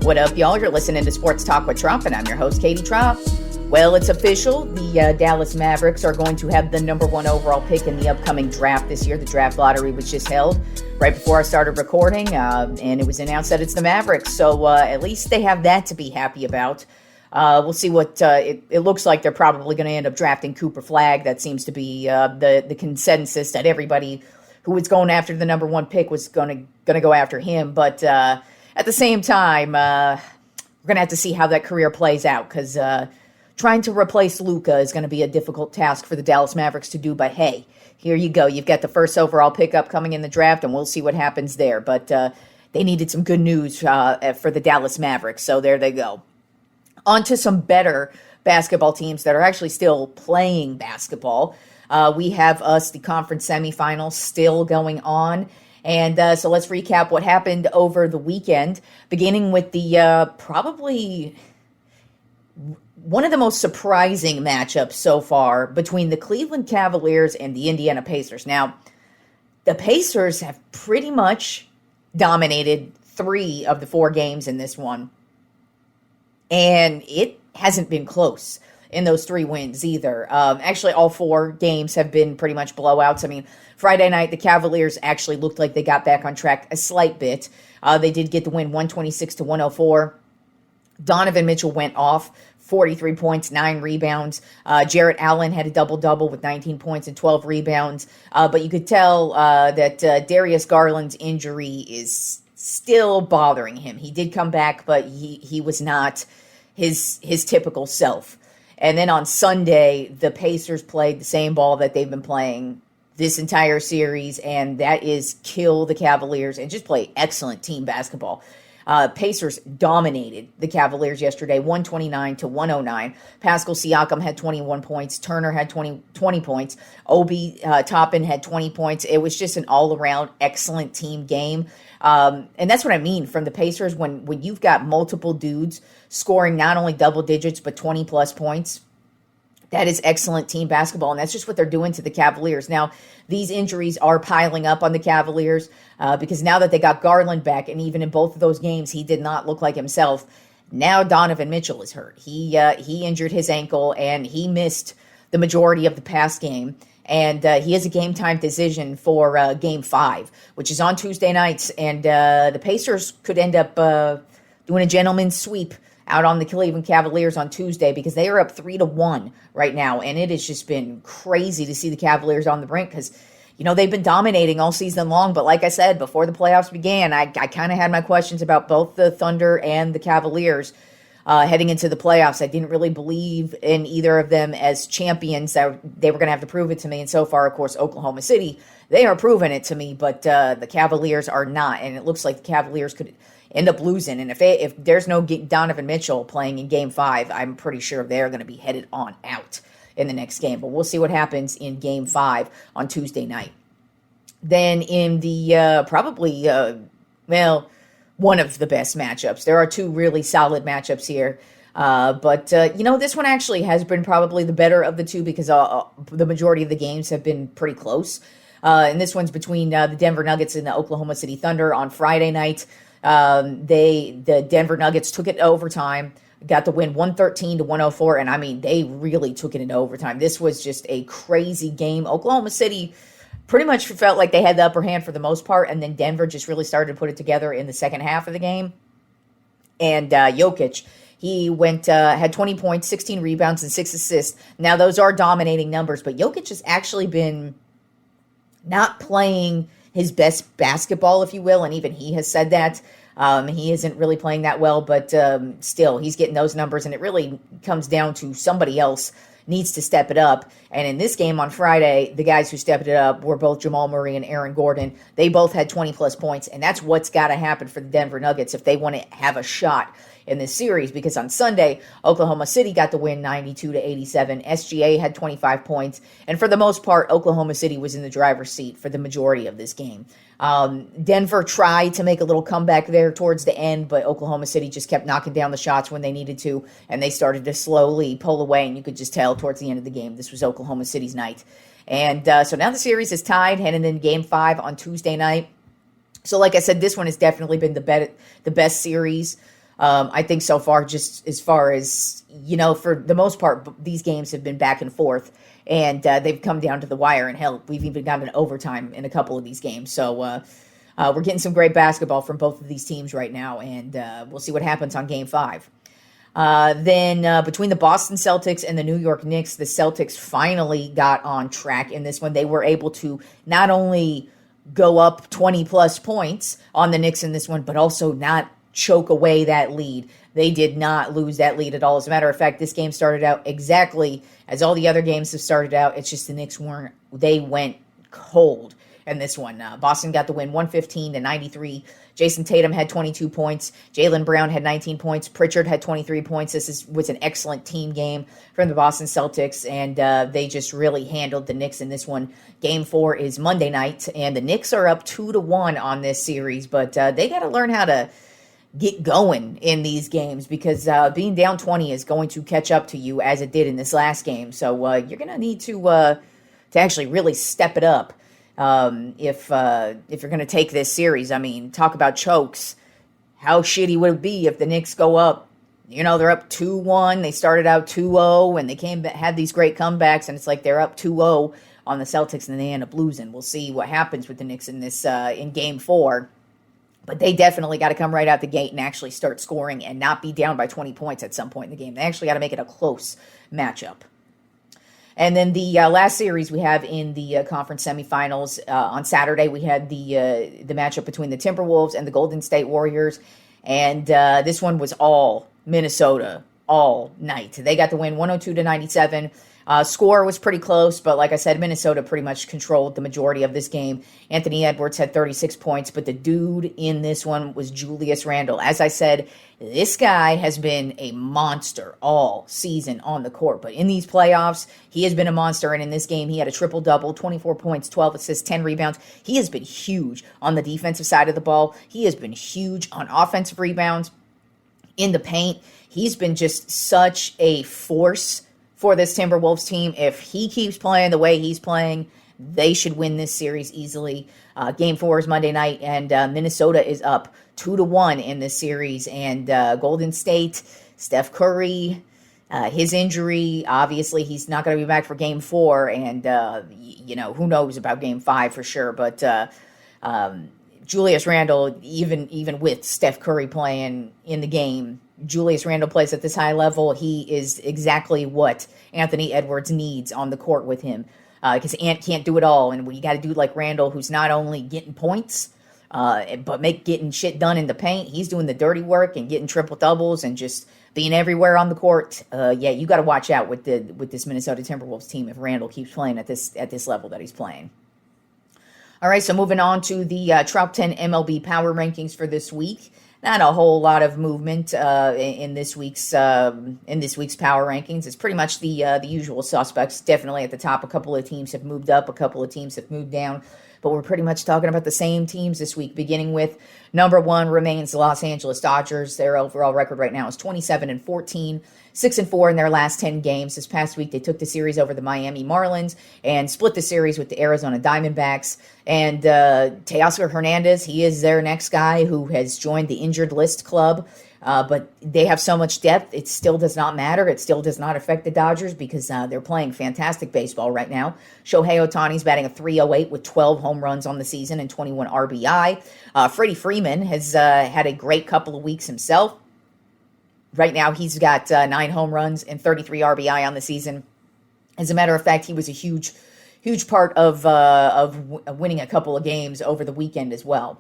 What up, y'all? You're listening to Sports Talk with Tropp, and I'm your host, Katie Tropp. Well, it's official. The Dallas Mavericks are going to have the number one overall pick in the upcoming draft this year. The draft lottery was just held right before I started recording, and it was announced that it's the Mavericks. So at least they have that to be happy about. We'll see what it looks like. They're probably going to end up drafting Cooper Flagg. That seems to be the consensus that everybody who was going after the number one pick was going to go after him. But at the same time, we're going to have to see how that career plays out, because trying to replace Luka is going to be a difficult task for the Dallas Mavericks to do. But hey, here you go. You've got the first overall pickup coming in the draft, and we'll see what happens there. But they needed some good news for the Dallas Mavericks, so there they go. On to some better basketball teams that are actually still playing basketball. We have the conference semifinals still going on. And so let's recap what happened over the weekend, beginning with the probably one of the most surprising matchups so far between the Cleveland Cavaliers and the Indiana Pacers. Now, the Pacers have pretty much dominated 3 of the 4 games in this one. And it hasn't been close in those 3 wins either. Actually, all 4 games have been pretty much blowouts. I mean, Friday night, the Cavaliers actually looked like they got back on track a slight bit. They did get the win 126-104. Donovan Mitchell went off, 43 points, 9 rebounds. Jarrett Allen had a double-double with 19 points and 12 rebounds. But you could tell that Darius Garland's injury is still bothering him. He did come back, but he was not his typical self. And then on Sunday, the Pacers played the same ball that they've been playing this entire series, and that is kill the Cavaliers and just play excellent team basketball. Pacers dominated the Cavaliers yesterday, 129-109. Pascal Siakam had 21 points. Turner had 20 points. Obi Toppin had 20 points. It was just an all-around excellent team game. And that's what I mean from the Pacers. When you've got multiple dudes scoring not only double digits, but 20-plus points, that is excellent team basketball, and that's just what they're doing to the Cavaliers. Now, these injuries are piling up on the Cavaliers because now that they got Garland back, and even in both of those games, he did not look like himself. Now Donovan Mitchell is hurt. He injured his ankle, and he missed the majority of the past game. And he has a game-time decision for Game 5, which is on Tuesday nights. And the Pacers could end up doing a gentleman's sweep out on the Cleveland Cavaliers on Tuesday, because they are up 3-1 right now. And it has just been crazy to see the Cavaliers on the brink, because, they've been dominating all season long. But like I said, before the playoffs began, I kind of had my questions about both the Thunder and the Cavaliers heading into the playoffs. I didn't really believe in either of them as champions. They were going to have to prove it to me. And so far, of course, Oklahoma City, they are proving it to me, but the Cavaliers are not. And it looks like the Cavaliers could end up losing. And if there's no Donovan Mitchell playing in Game 5, I'm pretty sure they're going to be headed on out in the next game. But we'll see what happens in Game 5 on Tuesday night. Then in the probably, one of the best matchups. There are 2 really solid matchups here. But this one actually has been probably the better of the 2, because the majority of the games have been pretty close. And this one's between the Denver Nuggets and the Oklahoma City Thunder on Friday night. The Denver Nuggets took it to overtime, got the win 113-104, and I mean, they really took it into overtime. This was just a crazy game. Oklahoma City pretty much felt like they had the upper hand for the most part, and then Denver just really started to put it together in the second half of the game. And Jokic, he had 20 points, 16 rebounds, and 6 assists. Now, those are dominating numbers, but Jokic has actually been not playing his best basketball, if you will, and even he has said that. He isn't really playing that well, but still, he's getting those numbers, and it really comes down to somebody else needs to step it up. And in this game on Friday, the guys who stepped it up were both Jamal Murray and Aaron Gordon. They both had 20-plus points, and that's what's got to happen for the Denver Nuggets if they want to have a shot in this series, because on Sunday, Oklahoma City got the win 92-87. SGA had 25 points, and for the most part, Oklahoma City was in the driver's seat for the majority of this game. Denver tried to make a little comeback there towards the end, but Oklahoma City just kept knocking down the shots when they needed to, and they started to slowly pull away, and you could just tell towards the end of the game this was Oklahoma City's night. And so now the series is tied, heading into Game 5 on Tuesday night. So like I said, this one has definitely been the best series I think so far, just as far as, for the most part, these games have been back and forth, and they've come down to the wire, and hell, we've even gotten overtime in a couple of these games. So we're getting some great basketball from both of these teams right now, and we'll see what happens on Game 5. Then between the Boston Celtics and the New York Knicks, the Celtics finally got on track in this one. They were able to not only go up 20-plus points on the Knicks in this one, but also not choke away that lead. They did not lose that lead at all. As a matter of fact, this game started out exactly as all the other games have started out. It's just the Knicks they went cold in this one. Boston got the win 115-93. Jason Tatum had 22 points. Jaylen Brown had 19 points. Pritchard had 23 points. Was an excellent team game from the Boston Celtics, and they just really handled the Knicks in this one. Game 4 is Monday night, and the Knicks are up 2-1 on this series, but they got to learn how to get going in these games, because being down 20 is going to catch up to you as it did in this last game. So you're going to need to actually really step it up if you're going to take this series. I mean, talk about chokes. How shitty would it be if the Knicks go up? They're up 2-1. They started out 2-0, and they had these great comebacks, and it's like they're up 2-0 on the Celtics, and they end up losing. We'll see what happens with the Knicks in this in Game 4. But they definitely got to come right out the gate and actually start scoring and not be down by 20 points at some point in the game. They actually got to make it a close matchup. And then the last series we have in the conference semifinals, on Saturday, we had the matchup between the Timberwolves and the Golden State Warriors. And this one was all Minnesota all night. They got the win 102-97. Score was pretty close, but like I said, Minnesota pretty much controlled the majority of this game. Anthony Edwards had 36 points, but the dude in this one was Julius Randle. As I said, this guy has been a monster all season on the court, but in these playoffs, he has been a monster, and in this game, he had a triple-double, 24 points, 12 assists, 10 rebounds. He has been huge on the defensive side of the ball. He has been huge on offensive rebounds in the paint. He's been just such a force for this Timberwolves team. If he keeps playing the way he's playing, they should win this series easily. Game 4 is Monday night, and Minnesota is up 2-1 in this series. And Golden State, Steph Curry, his injury, obviously he's not going to be back for Game 4, and who knows about Game 5 for sure. But Julius Randle, even with Steph Curry playing in the game, Julius Randle plays at this high level. He is exactly what Anthony Edwards needs on the court with him, because Ant can't do it all. And when you got a dude like Randle, who's not only getting points, but getting shit done in the paint, he's doing the dirty work and getting triple doubles and just being everywhere on the court. You got to watch out with this Minnesota Timberwolves team if Randle keeps playing at this level that he's playing. All right, so moving on to the Tropp 10 MLB Power Rankings for this week. Not a whole lot of movement in this week's power rankings. It's pretty much the usual suspects. Definitely at the top, a couple of teams have moved up, a couple of teams have moved down, but we're pretty much talking about the same teams this week. Beginning with number 1 remains the Los Angeles Dodgers. Their overall record right now is 27-14, 6-4 in their last 10 games. This past week, they took the series over the Miami Marlins and split the series with the Arizona Diamondbacks. And Teoscar Hernandez, he is their next guy who has joined the injured list club. But they have so much depth, it still does not matter. It still does not affect the Dodgers because they're playing fantastic baseball right now. Shohei Ohtani's batting a .308 with 12 home runs on the season and 21 RBI. Freddie Freeman has had a great couple of weeks himself. Right now, he's got 9 home runs and 33 RBI on the season. As a matter of fact, he was a huge part of winning a couple of games over the weekend as well.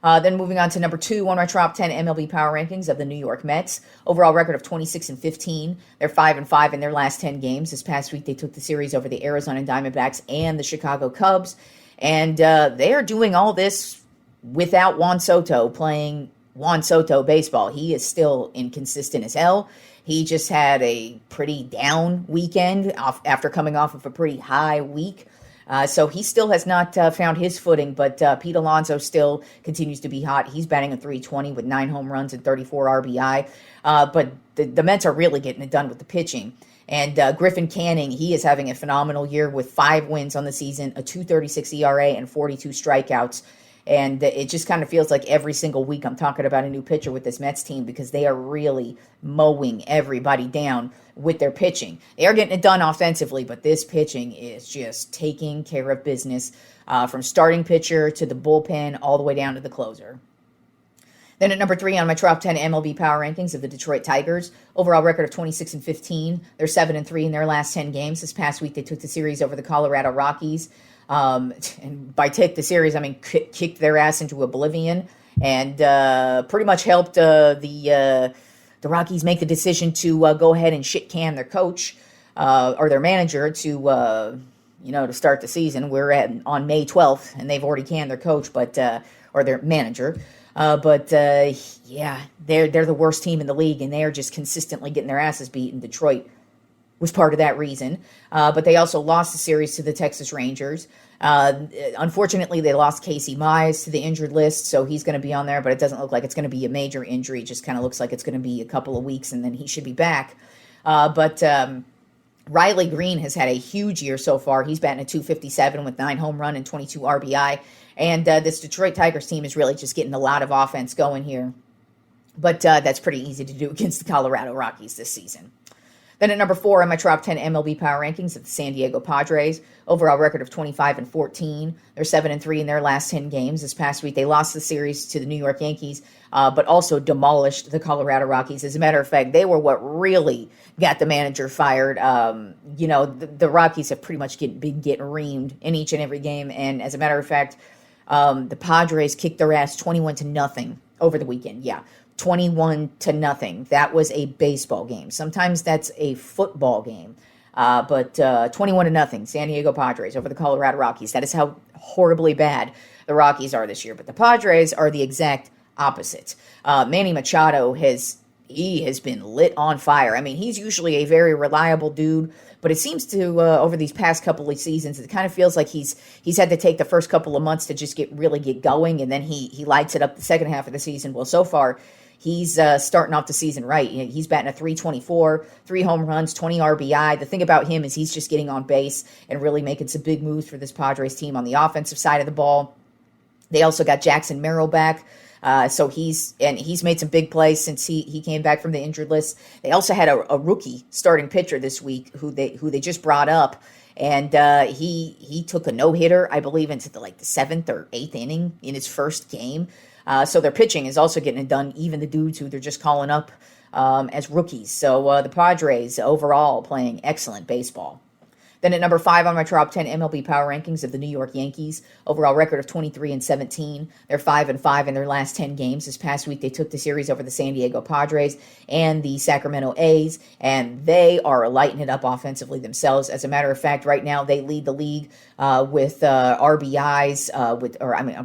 Then moving on to number 2 on our Tropp 10 MLB Power Rankings of the New York Mets. Overall record of 26-15. They're 5-5 in their last 10 games. This past week, they took the series over the Arizona Diamondbacks and the Chicago Cubs. And they are doing all this without Juan Soto playing Juan Soto baseball. He is still inconsistent as hell. He just had a pretty down weekend after coming off of a pretty high week. So he still has not found his footing, but Pete Alonso still continues to be hot. He's batting a .320 with 9 home runs and 34 RBI. But the Mets are really getting it done with the pitching. And Griffin Canning, he is having a phenomenal year with 5 wins on the season, a .236 ERA, and 42 strikeouts. And it just kind of feels like every single week I'm talking about a new pitcher with this Mets team because they are really mowing everybody down with their pitching. They are getting it done offensively, but this pitching is just taking care of business from starting pitcher to the bullpen all the way down to the closer. Then at number 3 on my top 10 MLB Power Rankings of the Detroit Tigers, overall record of 26-15. They're 7-3 in their last 10 games. This past week they took the series over the Colorado Rockies. And by take the series, I mean kicked their ass into oblivion and pretty much helped the Rockies make the decision to go ahead and shit can their coach or their manager to start the season. We're on May 12th, and they've already canned their coach, or their manager. They're the worst team in the league, and they are just consistently getting their asses beat. And Detroit was part of that reason. But they also lost the series to the Texas Rangers. Unfortunately, they lost Casey Mize to the injured list, so he's going to be on there, but it doesn't look like it's going to be a major injury. It just kind of looks like it's going to be a couple of weeks, and then he should be back. Riley Green has had a huge year so far. He's batting at .257 with 9 home run and 22 RBI. And this Detroit Tigers team is really just getting a lot of offense going here. But that's pretty easy to do against the Colorado Rockies this season. Then at number 4 on my top 10 MLB Power Rankings of the San Diego Padres, overall record of 25-14. They're 7-3 in their last 10 games. This past week, they lost the series to the New York Yankees, but also demolished the Colorado Rockies. As a matter of fact, they were what really got the manager fired. The Rockies have pretty much been getting reamed in each and every game. And as a matter of fact, the Padres kicked their ass 21-0 over the weekend. Yeah. 21-0. That was a baseball game. Sometimes that's a football game. But 21-0, San Diego Padres over the Colorado Rockies. That is how horribly bad the Rockies are this year. But the Padres are the exact opposite. Manny Machado has been lit on fire. I mean, he's usually a very reliable dude, but it seems to, over these past couple of seasons, it kind of feels like he's had to take the first couple of months to just get going, and then he lights it up the second half of the season. Well, so far, he's starting off the season right. He's batting a .324, 3 home runs, 20 RBI. The thing about him is he's just getting on base and really making some big moves for this Padres team on the offensive side of the ball. They also got Jackson Merrill back. So he's made some big plays since he came back from the injured list. They also had a rookie starting pitcher this week who they just brought up, and he took a no-hitter, I believe, into the 7th or 8th inning in his first game. So their pitching is also getting it done, even the dudes who they're just calling up as rookies. So the Padres overall playing excellent baseball. Then at number 5 on my top 10 MLB Power Rankings of the New York Yankees, overall record of 23-17. They're 5-5 in their last 10 games. This past week, they took the series over the San Diego Padres and the Sacramento A's, and they are lighting it up offensively themselves. As a matter of fact, right now they lead the league with RBIs,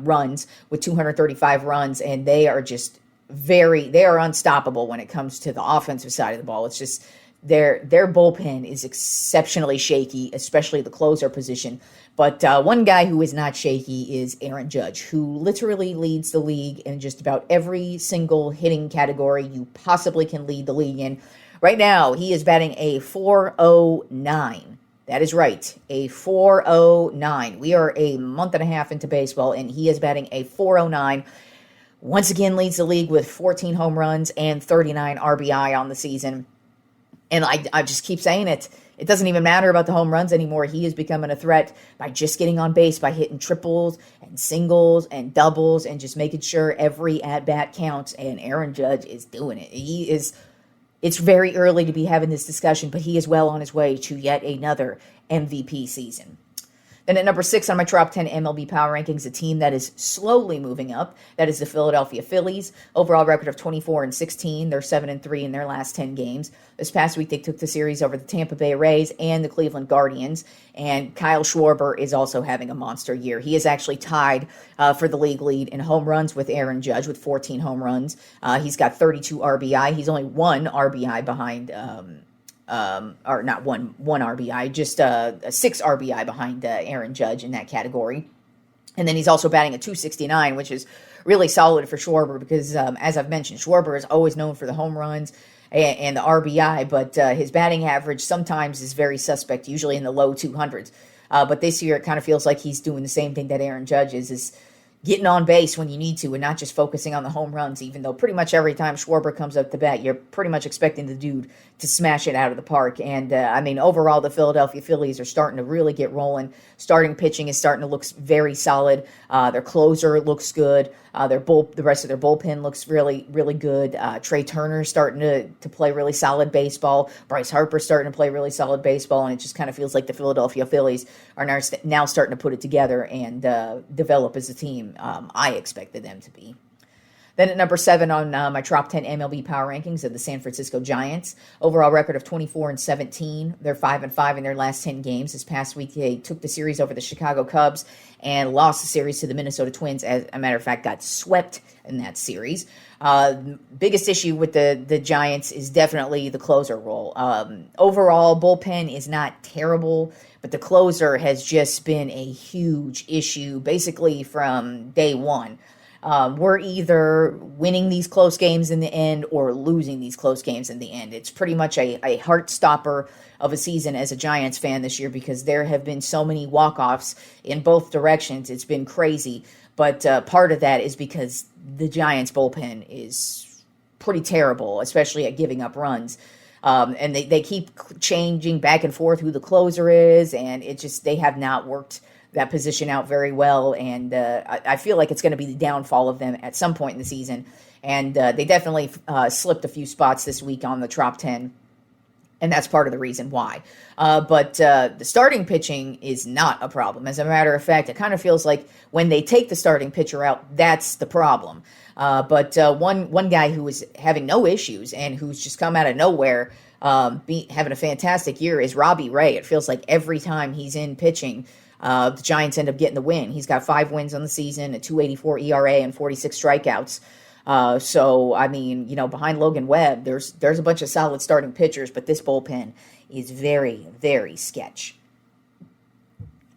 runs with 235 runs, and they are just they are unstoppable when it comes to the offensive side of the ball. It's just their bullpen is exceptionally shaky, especially the closer position. But one guy who is not shaky is Aaron Judge, who literally leads the league in just about every single hitting category you possibly can lead the league in. Right now, he is batting a .409. That is right, a .409. We are a month and a half into baseball, and he is batting a .409. Once again, leads the league with 14 home runs and 39 RBI on the season. And I just keep saying it. It doesn't even matter about the home runs anymore. He is becoming a threat by just getting on base, by hitting triples and singles and doubles and just making sure every at-bat counts. And Aaron Judge is doing it. It's very early to be having this discussion, but he is well on his way to yet another MVP season. Then at number 6 on my top 10 MLB Power Rankings, a team that is slowly moving up. That is the Philadelphia Phillies. Overall record of 24-16. They're 7-3 in their last 10 games. This past week, they took the series over the Tampa Bay Rays and the Cleveland Guardians. And Kyle Schwarber is also having a monster year. He is actually tied for the league lead in home runs with Aaron Judge with 14 home runs. He's got 32 RBI. He's only 1 RBI behind or not one RBI, just 6 RBI behind Aaron Judge in that category. And then he's also batting a .269, which is really solid for Schwarber because, as I've mentioned, Schwarber is always known for the home runs and the RBI, but his batting average sometimes is very suspect, usually in the low 200s. But this year it kind of feels like he's doing the same thing that Aaron Judge is getting on base when you need to and not just focusing on the home runs, even though pretty much every time Schwarber comes up to bat, you're pretty much expecting the dude to smash it out of the park. And, overall, the Philadelphia Phillies are starting to really get rolling. Starting pitching is starting to look very solid. Their closer looks good. The rest of their bullpen looks really, really good. Trey Turner's starting to play really solid baseball. Bryce Harper's starting to play really solid baseball, and it just kind of feels like the Philadelphia Phillies are now starting to put it together and develop as a team. I expected them to be. Then at number 7 on my Trop 10 MLB Power Rankings of the San Francisco Giants. Overall record of 24-17. They're 5-5 in their last 10 games. This past week, they took the series over the Chicago Cubs and lost the series to the Minnesota Twins. As a matter of fact, got swept in that series. Biggest issue with the Giants is definitely the closer role. Overall, bullpen is not terrible, but the closer has just been a huge issue basically from day one. We're either winning these close games in the end or losing these close games in the end. It's pretty much a heart stopper of a season as a Giants fan this year because there have been so many walk-offs in both directions. It's been crazy. But part of that is because the Giants bullpen is pretty terrible, especially at giving up runs. And they keep changing back and forth who the closer is, and they have not worked that position out very well, and I feel like it's going to be the downfall of them at some point in the season, and they definitely slipped a few spots this week on the Trop 10, and that's part of the reason why. But the starting pitching is not a problem. As a matter of fact, it kind of feels like when they take the starting pitcher out, that's the problem. But one guy who is having no issues and who's just come out of nowhere having a fantastic year is Robbie Ray. It feels like every time he's in pitching, the Giants end up getting the win. He's got 5 wins on the season, a 2.84 ERA, and 46 strikeouts. Behind Logan Webb, there's a bunch of solid starting pitchers, but this bullpen is very, very sketch.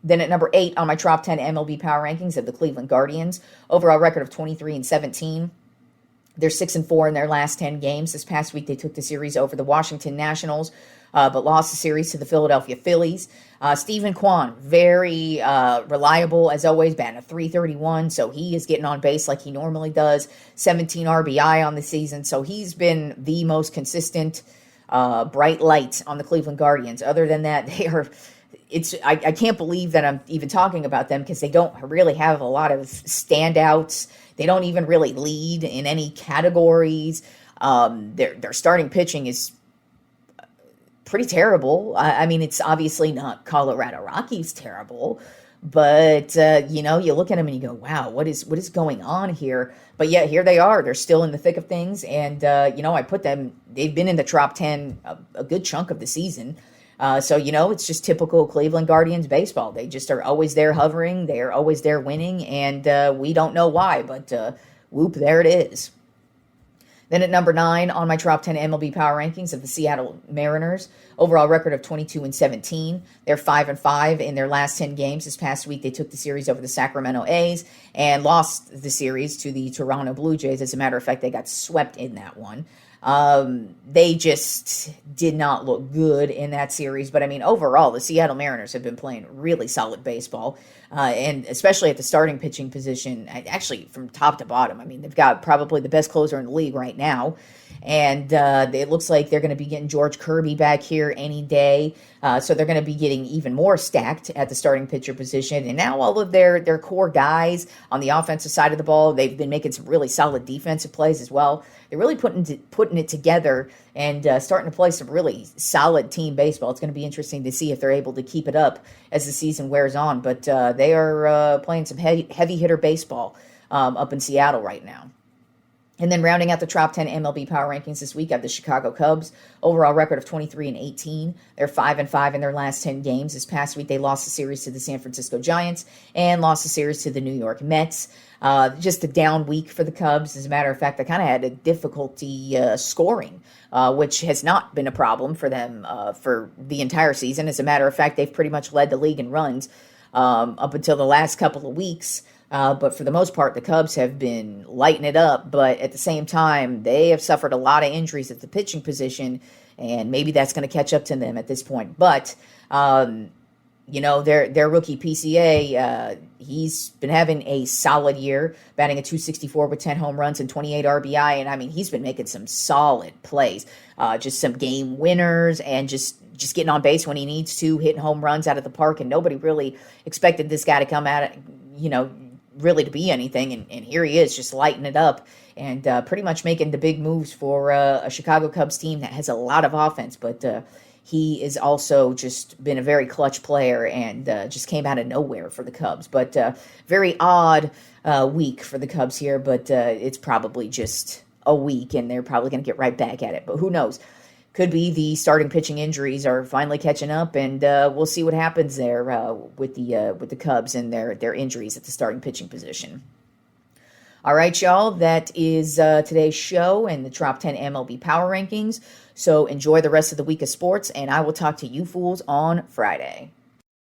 Then at number 8 on my Trop 10 MLB Power Rankings of the Cleveland Guardians, overall record of 23-17. They're 6-4 in their last 10 games. This past week, they took the series over the Washington Nationals, but lost the series to the Philadelphia Phillies. Stephen Kwan, very reliable as always, batting a .331, so he is getting on base like he normally does. 17 RBI on the season, so he's been the most consistent bright light on the Cleveland Guardians. Other than that, I can't believe that I'm even talking about them because they don't really have a lot of standouts. They don't even really lead in any categories. Their starting pitching is pretty terrible. It's obviously not Colorado Rockies terrible, but you look at them and you go, wow, what is going on here? But yeah, here they are. They're still in the thick of things, and I put them. They've been in the Trop 10 a good chunk of the season. It's just typical Cleveland Guardians baseball. They just are always there hovering. They are always there winning, and we don't know why, but whoop, there it is. Then at number 9 on my Trop 10 MLB Power Rankings of the Seattle Mariners, overall record of 22-17. They're 5-5 in their last 10 games. This past week, they took the series over the Sacramento A's and lost the series to the Toronto Blue Jays. As a matter of fact, they got swept in that one. They just did not look good in that series. But, overall, the Seattle Mariners have been playing really solid baseball, and especially at the starting pitching position, actually from top to bottom. They've got probably the best closer in the league right now. And it looks like they're going to be getting George Kirby back here any day. So they're going to be getting even more stacked at the starting pitcher position. And now all of their core guys on the offensive side of the ball, they've been making some really solid defensive plays as well. They're really putting it together and starting to play some really solid team baseball. It's going to be interesting to see if they're able to keep it up as the season wears on. But they are playing some heavy hitter baseball up in Seattle right now. And then rounding out the Trop 10 MLB Power Rankings this week, I have the Chicago Cubs. Overall record of 23-18. They're 5-5 in their last 10 games. This past week, they lost the series to the San Francisco Giants and lost the series to the New York Mets. Just a down week for the Cubs. As a matter of fact, they kind of had a difficulty scoring, which has not been a problem for them for the entire season. As a matter of fact, they've pretty much led the league in runs up until the last couple of weeks. But for the most part, the Cubs have been lighting it up. But at the same time, they have suffered a lot of injuries at the pitching position, and maybe that's going to catch up to them at this point. But their rookie PCA, he's been having a solid year, batting a 264 with 10 home runs and 28 RBI. And I mean, he's been making some solid plays, just some game winners and just getting on base when he needs to, hitting home runs out of the park. And nobody really expected this guy to come out, really to be anything. And here he is just lighting it up and pretty much making the big moves for a Chicago Cubs team that has a lot of offense, but he is also just been a very clutch player and just came out of nowhere for the Cubs. But very odd week for the Cubs here, but it's probably just a week, and they're probably going to get right back at it. But who knows? Could be the starting pitching injuries are finally catching up, and we'll see what happens there with the Cubs and their injuries at the starting pitching position. All right, y'all, that is today's show and the Trop 10 MLB Power Rankings. So enjoy the rest of the week of sports, and I will talk to you fools on Friday.